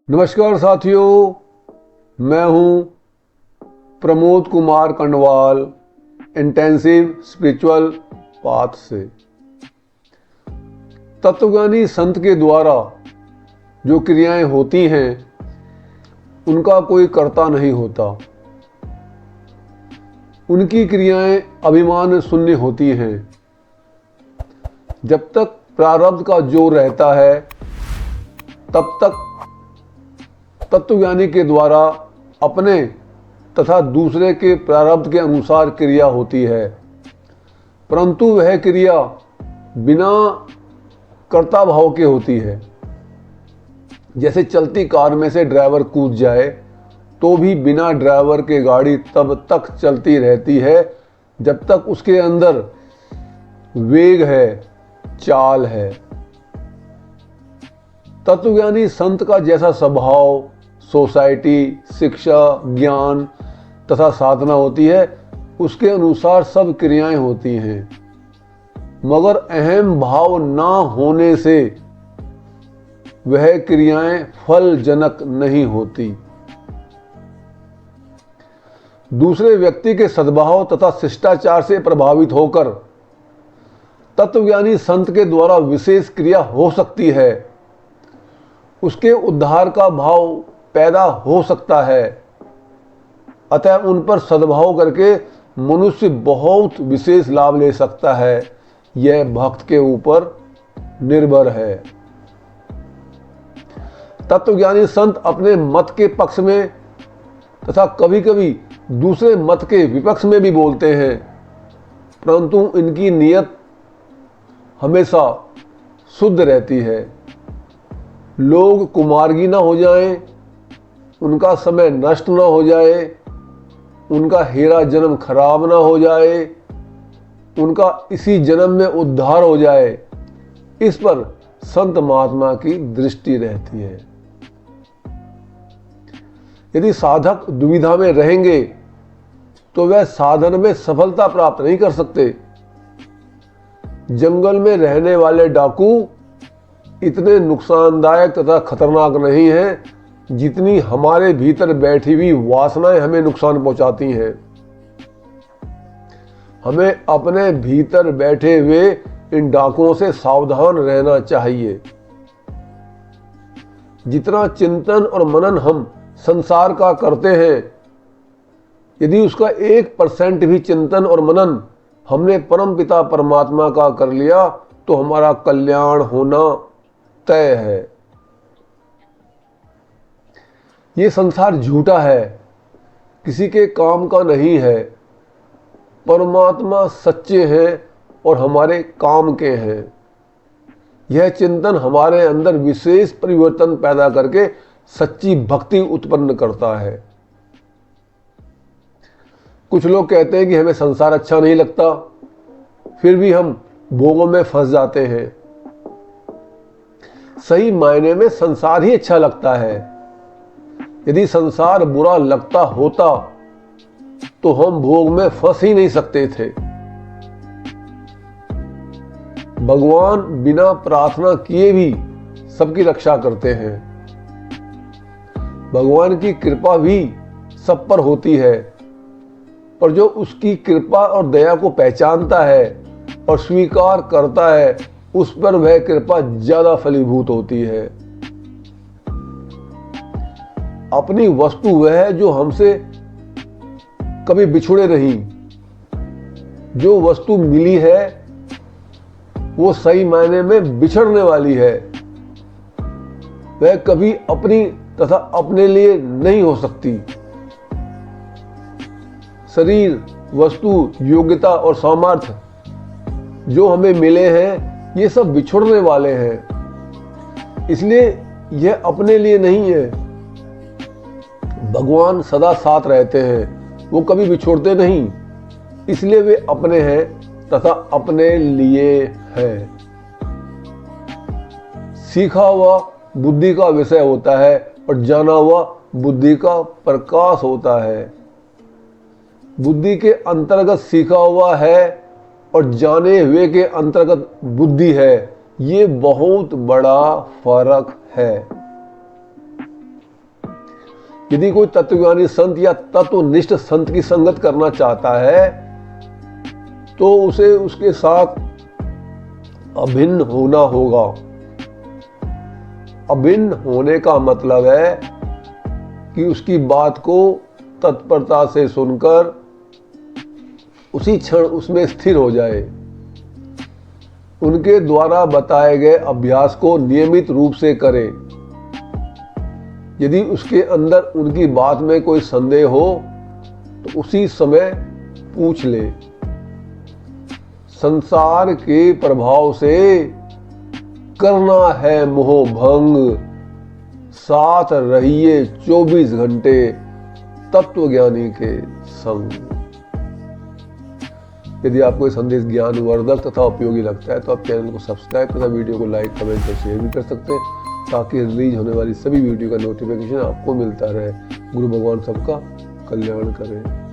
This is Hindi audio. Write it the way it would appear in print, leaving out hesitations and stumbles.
नमस्कार साथियों, मैं हूं Pramod Kumar Kandwal intensive spiritual path से। तत्वज्ञानी संत के द्वारा जो क्रियाएं होती हैं उनका कोई कर्ता नहीं होता। उनकी क्रियाएं अभिमान शून्य होती हैं। जब तक प्रारब्ध का जोर रहता है तब तक तत्वज्ञानी के द्वारा अपने तथा दूसरे के प्रारब्ध के अनुसार क्रिया होती है, परंतु वह क्रिया बिना कर्ता भाव के होती है। जैसे चलती कार में से ड्राइवर कूद जाए तो भी बिना ड्राइवर के गाड़ी तब तक चलती रहती है जब तक उसके अंदर वेग है, चाल है। तत्वज्ञानी संत का जैसा स्वभाव, सोसाइटी, शिक्षा, ज्ञान तथा साधना होती है, उसके अनुसार सब क्रियाएं होती हैं, मगर अहम भाव ना होने से वह क्रियाएं फलजनक नहीं होती। दूसरे व्यक्ति के सद्भाव तथा शिष्टाचार से प्रभावित होकर तत्वज्ञानी संत के द्वारा विशेष क्रिया हो सकती है, उसके उद्धार का भाव पैदा हो सकता है। अतः उन पर सद्भाव करके मनुष्य बहुत विशेष लाभ ले सकता है। यह भक्त के ऊपर निर्भर है। तत्वज्ञानी संत अपने मत के पक्ष में तथा कभी कभी दूसरे मत के विपक्ष में भी बोलते हैं, परंतु इनकी नीयत हमेशा शुद्ध रहती है। लोग कुमार्गी ना हो जाएं, उनका समय नष्ट ना हो जाए, उनका हेरा जन्म खराब ना हो जाए, उनका इसी जन्म में उद्धार हो जाए, इस पर संत महात्मा की दृष्टि रहती है। यदि साधक दुविधा में रहेंगे तो वह साधन में सफलता प्राप्त नहीं कर सकते। जंगल में रहने वाले डाकू इतने नुकसानदायक तथा खतरनाक नहीं हैं जितनी हमारे भीतर बैठी हुई वासनाएं हमें नुकसान पहुंचाती हैं। हमें अपने भीतर बैठे हुए इन डाकुओं से सावधान रहना चाहिए। जितना चिंतन और मनन हम संसार का करते हैं, यदि उसका 1% भी चिंतन और मनन हमने परम पिता परमात्मा का कर लिया तो हमारा कल्याण होना तय है। ये संसार झूठा है, किसी के काम का नहीं है। परमात्मा सच्चे हैं और हमारे काम के हैं। यह चिंतन हमारे अंदर विशेष परिवर्तन पैदा करके सच्ची भक्ति उत्पन्न करता है। कुछ लोग कहते हैं कि हमें संसार अच्छा नहीं लगता, फिर भी हम भोगों में फंस जाते हैं। सही मायने में संसार ही अच्छा लगता है। यदि संसार बुरा लगता होता तो हम भोग में फंस ही नहीं सकते थे। भगवान बिना प्रार्थना किए भी सबकी रक्षा करते हैं। भगवान की कृपा भी सब पर होती है, पर जो उसकी कृपा और दया को पहचानता है और स्वीकार करता है, उस पर वह कृपा ज्यादा फलीभूत होती है। अपनी वस्तु वह है जो हमसे कभी बिछुड़े नहीं। जो वस्तु मिली है वो सही मायने में बिछड़ने वाली है। वह कभी अपनी तथा अपने लिए नहीं हो सकती। शरीर, वस्तु, योग्यता और सामर्थ्य जो हमें मिले हैं, ये सब बिछुड़ने वाले हैं। इसलिए यह अपने लिए नहीं है। भगवान सदा साथ रहते हैं, वो कभी बिछोड़ते नहीं, इसलिए वे अपने हैं तथा अपने लिए हैं। सीखा हुआ बुद्धि का विषय होता है और जाना हुआ बुद्धि का प्रकाश होता है। बुद्धि के अंतर्गत सीखा हुआ है और जाने हुए के अंतर्गत बुद्धि है। ये बहुत बड़ा फर्क है। यदि कोई तत्वज्ञानी संत या तत्वनिष्ठ संत की संगत करना चाहता है तो उसे उसके साथ अभिन्न होना होगा। अभिन्न होने का मतलब है कि उसकी बात को तत्परता से सुनकर उसी क्षण उसमें स्थिर हो जाए। उनके द्वारा बताए गए अभ्यास को नियमित रूप से करें। यदि उसके अंदर उनकी बात में कोई संदेह हो तो उसी समय पूछ ले। संसार के प्रभाव से करना है मोह भंग, साथ रहिए 24 घंटे तत्वज्ञानी के संग। यदि आपको ये संदेश ज्ञानवर्धक तथा उपयोगी लगता है तो आप चैनल को सब्सक्राइब तथा वीडियो को लाइक, कमेंट और शेयर भी कर सकते हैं, ताकि रिलीज होने वाली सभी वीडियो का नोटिफिकेशन आपको मिलता रहे। गुरु भगवान सबका कल्याण करें।